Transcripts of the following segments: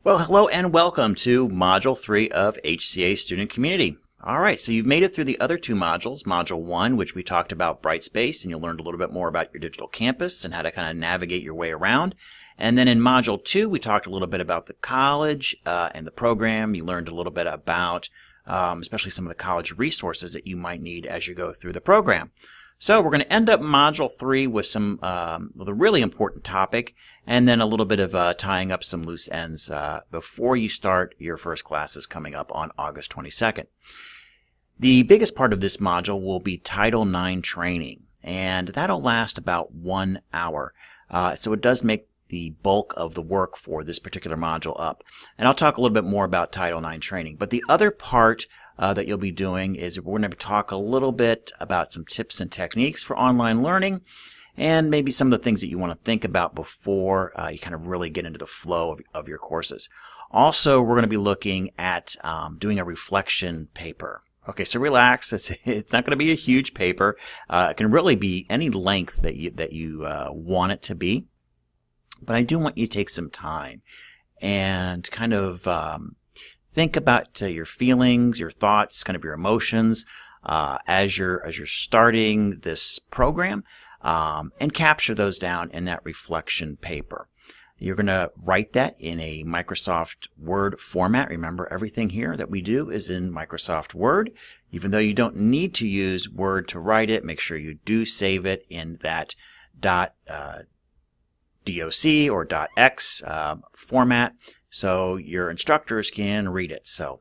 Well, hello and welcome to Module 3 of HCA Student Community. All right, so you've made it through the other two modules. Module 1, which we talked about Brightspace, and you learned a little bit more about your digital campus and how to kind of navigate your way around. And then in Module 2, we talked a little bit about the college and the program. You learned a little bit about especially some of the college resources that you might need as you go through the program. So we're going to end up Module 3 with with a really important topic, and then a little bit of tying up some loose ends before you start your first classes coming up on August 22nd. The biggest part of this module will be Title IX training, and that'll last about 1 hour. So it does make the bulk of the work for this particular module up. And I'll talk a little bit more about Title IX training. But the other part that you'll be doing is we're going to talk a little bit about some tips and techniques for online learning, and maybe some of the things that you want to think about before you kind of really get into the flow of your courses. Also, we're going to be looking at doing a reflection paper. Okay, so relax. It's not going to be a huge paper. It can really be any length that you want it to be. But I do want you to take some time and kind of think about your feelings, your thoughts, kind of your emotions as you're starting this program, and capture those down in that reflection paper. You're going to write that in a Microsoft Word format. Remember, everything here that we do is in Microsoft Word. Even though you don't need to use Word to write it, make sure you do save it in that .doc or .x format so your instructors can read it. So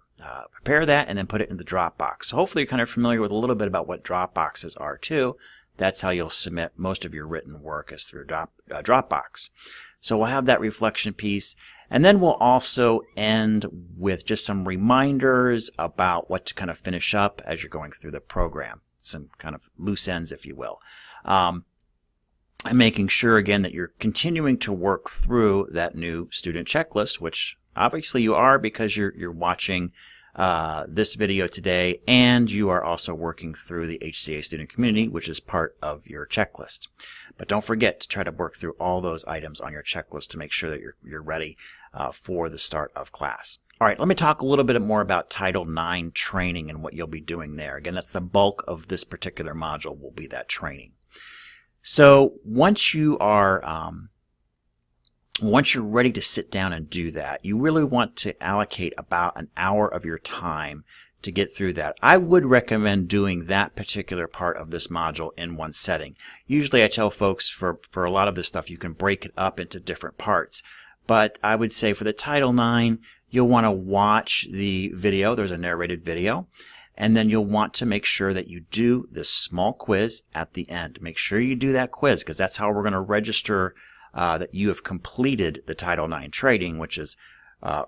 prepare that and then put it in the Dropbox. So hopefully you're kind of familiar with a little bit about what Dropboxes are too. That's how you'll submit most of your written work is through Dropbox. So we'll have that reflection piece, and then we'll also end with just some reminders about what to kind of finish up as you're going through the program. Some kind of loose ends, if you will. And making sure, again, that you're continuing to work through that new student checklist, which obviously you are because you're watching this video today, and you are also working through the HCA Student Community, which is part of your checklist. But don't forget to try to work through all those items on your checklist to make sure that you're ready for the start of class. All right, let me talk a little bit more about Title IX training and what you'll be doing there. Again, that's the bulk of this particular module will be that training. So once you're ready to sit down and do that, you really want to allocate about an hour of your time to get through that. I would recommend doing that particular part of this module in one setting. Usually I tell folks for a lot of this stuff you can break it up into different parts. But I would say for the Title IX, you'll want to watch the video. There's a narrated video. And then you'll want to make sure that you do this small quiz at the end. Make sure you do that quiz because that's how we're going to register that you have completed the Title IX training, which is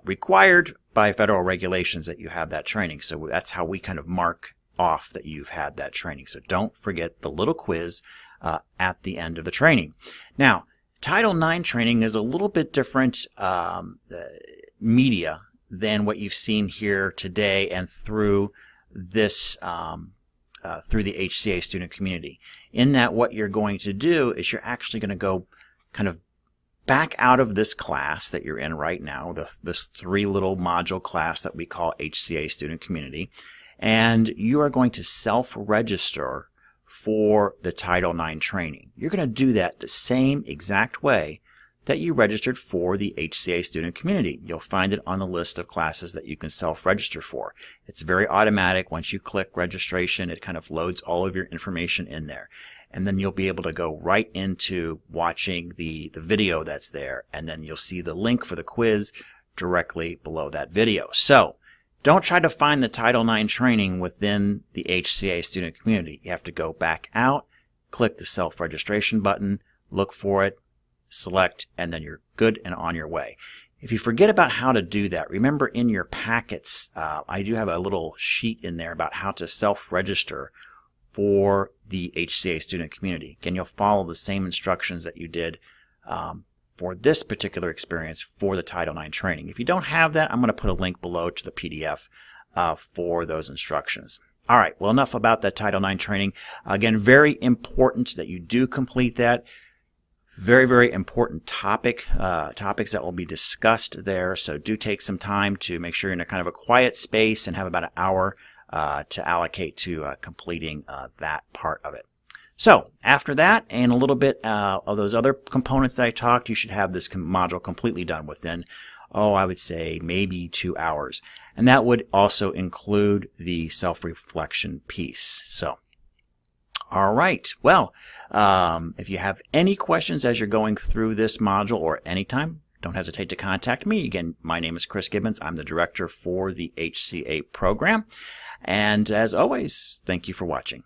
required by federal regulations that you have that training. So that's how we kind of mark off that you've had that training. So don't forget the little quiz at the end of the training. Now, Title IX training is a little bit different media than what you've seen here today and through this through the HCA Student Community. In that what you're going to do is you're actually going to go kind of back out of this class that you're in right now, this three little module class that we call HCA Student Community, and you are going to self-register for the Title IX training. You're going to do that the same exact way that you registered for the HCA Student Community. You'll find it on the list of classes that you can self-register for. It's very automatic. Once you click registration, it kind of loads all of your information in there. And then you'll be able to go right into watching the video that's there, and then you'll see the link for the quiz directly below that video. So don't try to find the Title IX training within the HCA Student Community. You have to go back out, click the self-registration button, look for it, select, and then you're good and on your way. If you forget about how to do that, remember in your packets, I do have a little sheet in there about how to self-register for the HCA Student Community. Again, you'll follow the same instructions that you did for this particular experience for the Title IX training. If you don't have that, I'm going to put a link below to the PDF for those instructions. All right, well, enough about that Title IX training. Again, very important that you do complete that. Very, very important topics that will be discussed there. So do take some time to make sure you're in a kind of a quiet space and have about an hour to allocate to completing that part of it. So after that and a little bit of those other components that I talked, you should have this module completely done within, I would say maybe 2 hours. And that would also include the self-reflection piece. So all right. Well, if you have any questions as you're going through this module or anytime, don't hesitate to contact me. Again, my name is Chris Gibbons. I'm the director for the HCA program. And as always, thank you for watching.